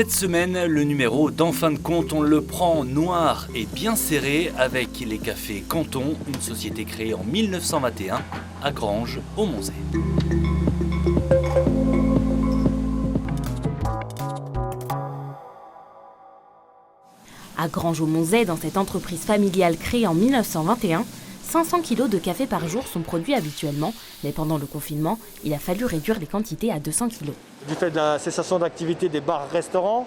Cette semaine, le numéro d'En fin de compte, on le prend noir et bien serré avec les cafés Canton, une société créée en 1921 à Granges, au Monzet. À Granges au Monzet, dans cette entreprise familiale créée en 1921, 500 kg de café par jour sont produits habituellement, mais pendant le confinement, il a fallu réduire les quantités à 200 kg. Du fait de la cessation d'activité des bars-restaurants,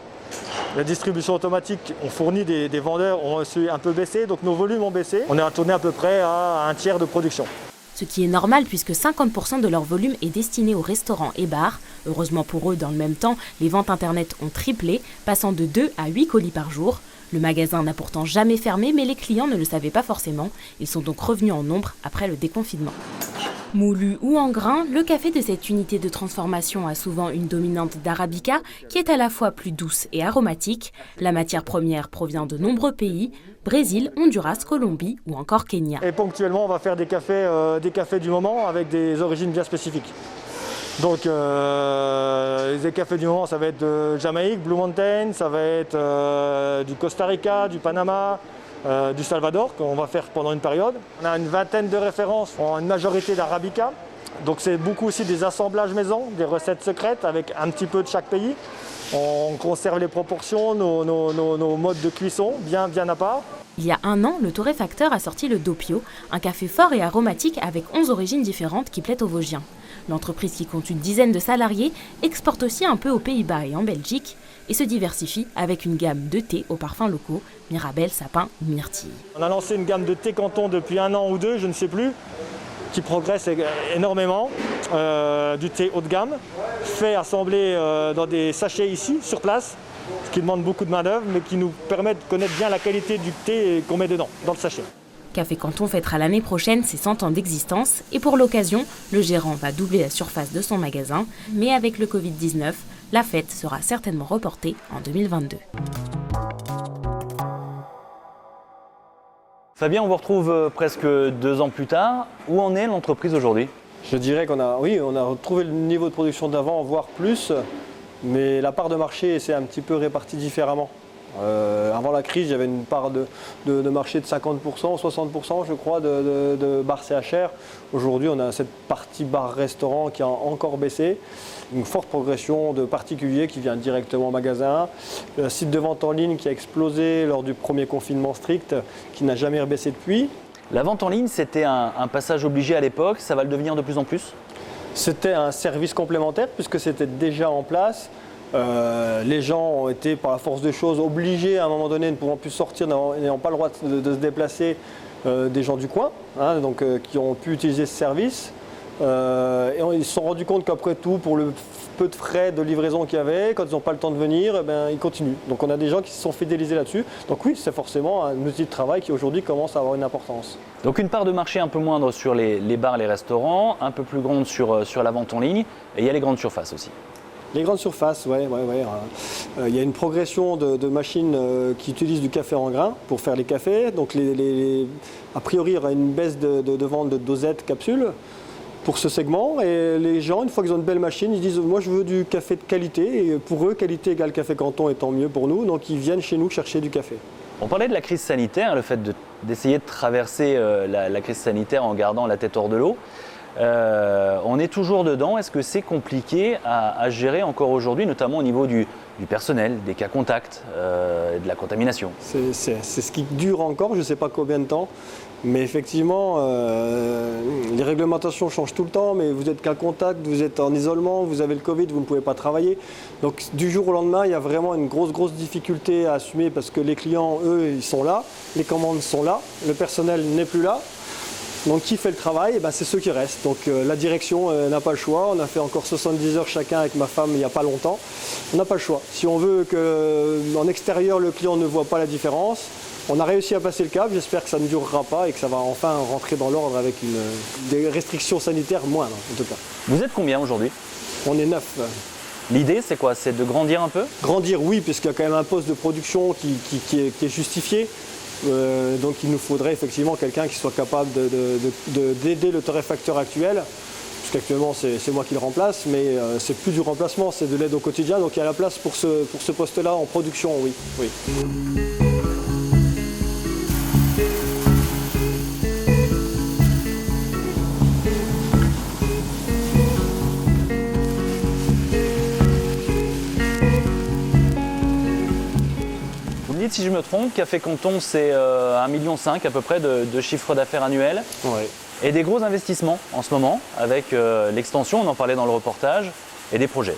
la distribution automatique, on fournit des vendeurs, ont aussi un peu baissé, donc nos volumes ont baissé. On est retourné à peu près à un tiers de production. Ce qui est normal puisque 50% de leur volume est destiné aux restaurants et bars. Heureusement pour eux, dans le même temps, les ventes internet ont triplé, passant de 2 à 8 colis par jour. Le magasin n'a pourtant jamais fermé, mais les clients ne le savaient pas forcément. Ils sont donc revenus en nombre après le déconfinement. Moulu ou en grains, le café de cette unité de transformation a souvent une dominante d'arabica qui est à la fois plus douce et aromatique. La matière première provient de nombreux pays, Brésil, Honduras, Colombie ou encore Kenya. Et ponctuellement, on va faire des cafés du moment avec des origines bien spécifiques. Donc les cafés du moment, ça va être de Jamaïque, Blue Mountain, ça va être du Costa Rica, du Panama, du Salvador, qu'on va faire pendant une période. On a une vingtaine de références, en une majorité d'arabica. Donc c'est beaucoup aussi des assemblages maison, des recettes secrètes avec un petit peu de chaque pays. On conserve les proportions, nos modes de cuisson bien à part. Il y a un an, le torréfacteur a sorti le Doppio, un café fort et aromatique avec 11 origines différentes qui plaît aux Vosgiens. L'entreprise, qui compte une dizaine de salariés, exporte aussi un peu aux Pays-Bas et en Belgique et se diversifie avec une gamme de thés aux parfums locaux, Mirabelle, sapin ou myrtille. On a lancé une gamme de thé Canton depuis un an ou deux, je ne sais plus, qui progresse énormément. Du thé haut de gamme, fait assembler dans des sachets ici, sur place, ce qui demande beaucoup de main-d'œuvre, mais qui nous permet de connaître bien la qualité du thé qu'on met dedans, dans le sachet. Café Canton fêtera l'année prochaine ses 100 ans d'existence et pour l'occasion, le gérant va doubler la surface de son magasin. Mais avec le Covid-19, la fête sera certainement reportée en 2022. Fabien, on vous retrouve presque 2 ans plus tard. Où en est l'entreprise aujourd'hui ? Je dirais qu'on a retrouvé le niveau de production d'avant, voire plus, mais la part de marché s'est un petit peu répartie différemment. Avant la crise, il y avait une part de marché de 50%, 60% je crois de bars CHR. Aujourd'hui, on a cette partie bar-restaurant qui a encore baissé. Une forte progression de particuliers qui vient directement au magasin. Le site de vente en ligne qui a explosé lors du premier confinement strict, qui n'a jamais rebaissé depuis. La vente en ligne, c'était un passage obligé à l'époque, ça va le devenir de plus en plus ? C'était un service complémentaire puisque c'était déjà en place. Les gens ont été, par la force des choses, obligés à un moment donné, ne pouvant plus sortir, n'ayant pas le droit de se déplacer, des gens du coin, donc, qui ont pu utiliser ce service. Et ils se sont rendus compte qu'après tout, pour le peu de frais de livraison qu'il y avait, quand ils n'ont pas le temps de venir, ils continuent. Donc on a des gens qui se sont fidélisés là-dessus. Donc oui, c'est forcément un outil de travail qui aujourd'hui commence à avoir une importance. Donc une part de marché un peu moindre sur les bars, les restaurants, un peu plus grande sur la vente en ligne, et il y a les grandes surfaces aussi. Les grandes surfaces, ouais. Il y a une progression de machines qui utilisent du café en grains pour faire les cafés. Donc a priori, il y aura une baisse de vente de dosettes, capsules pour ce segment. Et les gens, une fois qu'ils ont une belle machine, ils disent « moi je veux du café de qualité ». Et pour eux, qualité égale café Canton étant mieux pour nous. Donc ils viennent chez nous chercher du café. On parlait de la crise sanitaire, le fait d'essayer de traverser la crise sanitaire en gardant la tête hors de l'eau. On est toujours dedans. Est-ce que c'est compliqué à gérer encore aujourd'hui, notamment au niveau du personnel, des cas contacts, de la contamination ? C'est ce qui dure encore, je ne sais pas combien de temps. Mais effectivement, les réglementations changent tout le temps, mais vous êtes cas contact, vous êtes en isolement, vous avez le Covid, vous ne pouvez pas travailler. Donc du jour au lendemain, il y a vraiment une grosse difficulté à assumer parce que les clients, eux, ils sont là, les commandes sont là, le personnel n'est plus là. Donc qui fait le travail, c'est ceux qui restent. Donc la direction n'a pas le choix. On a fait encore 70 heures chacun avec ma femme il n'y a pas longtemps. On n'a pas le choix. Si on veut qu'en extérieur, le client ne voit pas la différence, on a réussi à passer le cap. J'espère que ça ne durera pas et que ça va enfin rentrer dans l'ordre avec des restrictions sanitaires moindres en tout cas. Vous êtes combien aujourd'hui ? On est 9. L'idée, c'est quoi ? C'est de grandir un peu ? Grandir, oui, puisqu'il y a quand même un poste de production qui est justifié. Donc il nous faudrait effectivement quelqu'un qui soit capable d'aider le torréfacteur actuel. puisqu'actuellement c'est moi qui le remplace, mais c'est plus du remplacement, c'est de l'aide au quotidien, donc il y a la place pour ce poste-là en production, oui. Vous me dites si je me trompe, Café Canton, c'est 1,5 million à peu près de chiffre d'affaires annuel. Ouais. Et des gros investissements en ce moment, avec l'extension, on en parlait dans le reportage, et des projets.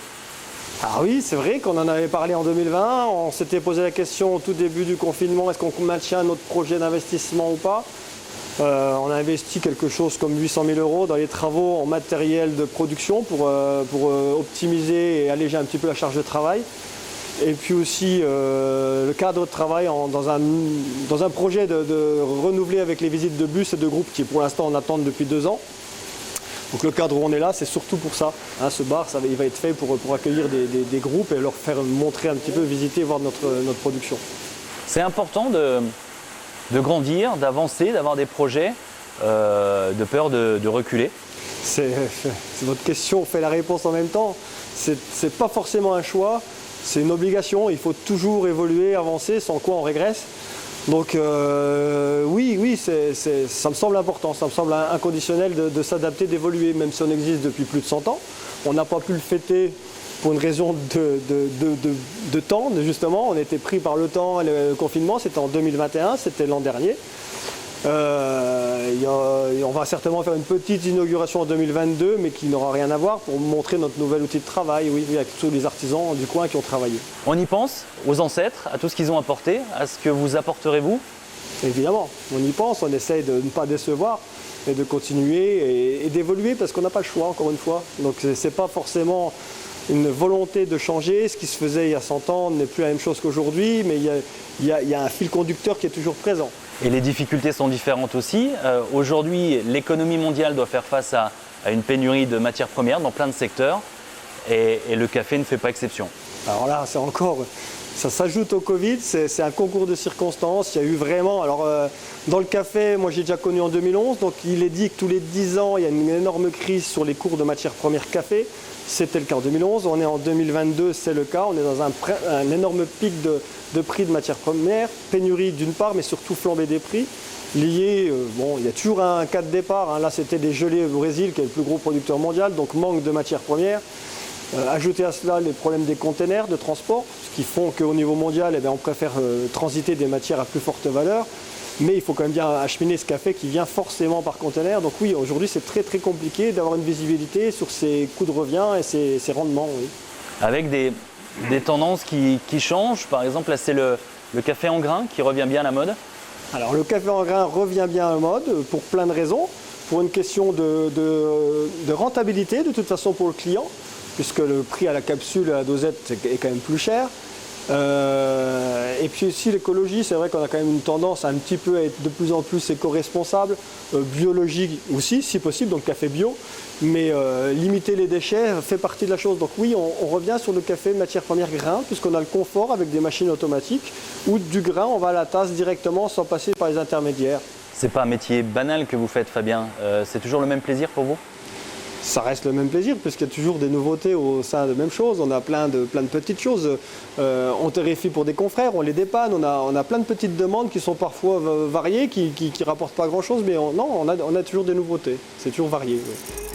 Ah oui, c'est vrai qu'on en avait parlé en 2020, on s'était posé la question au tout début du confinement, est-ce qu'on maintient notre projet d'investissement ou pas? On a investi quelque chose comme 800 000 € dans les travaux en matériel de production pour optimiser et alléger un petit peu la charge de travail. Et puis aussi le cadre de travail dans un projet de renouveler avec les visites de bus et de groupes qui pour l'instant en attendent depuis 2 ans. Donc le cadre où on est là, c'est surtout pour ça. Hein, ce bar, il va être fait pour accueillir des groupes et leur faire montrer un petit peu, visiter, voir notre production. C'est important de grandir, d'avancer, d'avoir des projets, de peur de reculer. C'est votre question, fait la réponse en même temps. C'est pas forcément un choix. C'est une obligation, il faut toujours évoluer, avancer, sans quoi on régresse. Donc oui, ça me semble important, ça me semble inconditionnel de s'adapter, d'évoluer, même si on existe depuis plus de 100 ans. On n'a pas pu le fêter pour une raison de temps, justement. On était pris par le temps, le confinement, c'était en 2021, c'était l'an dernier. On va certainement faire une petite inauguration en 2022, mais qui n'aura rien à voir pour montrer notre nouvel outil de travail, oui, avec tous les artisans du coin qui ont travaillé. On y pense aux ancêtres, à tout ce qu'ils ont apporté, à ce que vous apporterez vous? Évidemment, on y pense, on essaye de ne pas décevoir et de continuer et d'évoluer parce qu'on n'a pas le choix, encore une fois. Donc c'est pas forcément une volonté de changer. Ce qui se faisait il y a 100 ans n'est plus la même chose qu'aujourd'hui, mais il y a un fil conducteur qui est toujours présent. Et les difficultés sont différentes aussi. Aujourd'hui, l'économie mondiale doit faire face à une pénurie de matières premières dans plein de secteurs et le café ne fait pas exception. Alors là, ça s'ajoute au Covid, c'est un concours de circonstances. Il y a eu vraiment, dans le café, moi j'ai déjà connu en 2011, donc il est dit que tous les 10 ans, il y a une énorme crise sur les cours de matières premières café. C'était le cas en 2011, on est en 2022, c'est le cas, on est dans un énorme pic de prix de matières premières, pénurie d'une part, mais surtout flambée des prix, lié, il y a toujours un cas de départ, hein. Là c'était des gelées au Brésil, qui est le plus gros producteur mondial, donc manque de matières premières. Ajouter à cela les problèmes des containers de transport, ce qui font qu'au niveau mondial, on préfère transiter des matières à plus forte valeur. Mais il faut quand même bien acheminer ce café qui vient forcément par container. Donc oui, aujourd'hui, c'est très très compliqué d'avoir une visibilité sur ses coûts de revient et ses rendements. Oui. Avec des tendances qui changent, par exemple, là c'est le café en grains qui revient bien à la mode. Alors le café en grains revient bien à la mode pour plein de raisons. Pour une question de rentabilité, de toute façon pour le client, puisque le prix à la capsule, à la dosette est quand même plus cher. Et puis aussi l'écologie, c'est vrai qu'on a quand même une tendance à un petit peu être de plus en plus éco-responsable, biologique aussi si possible, donc café bio, mais limiter les déchets fait partie de la chose. Donc oui, on revient sur le café matière première grain, puisqu'on a le confort avec des machines automatiques, où du grain on va à la tasse directement sans passer par les intermédiaires. C'est pas un métier banal que vous faites, Fabien, c'est toujours le même plaisir pour vous? Ça reste le même plaisir puisqu'il y a toujours des nouveautés au sein de la même chose. On a plein de petites choses. On terrifie pour des confrères, on les dépanne. On a plein de petites demandes qui sont parfois variées, qui rapportent pas grand-chose, mais on a toujours des nouveautés. C'est toujours varié. Oui.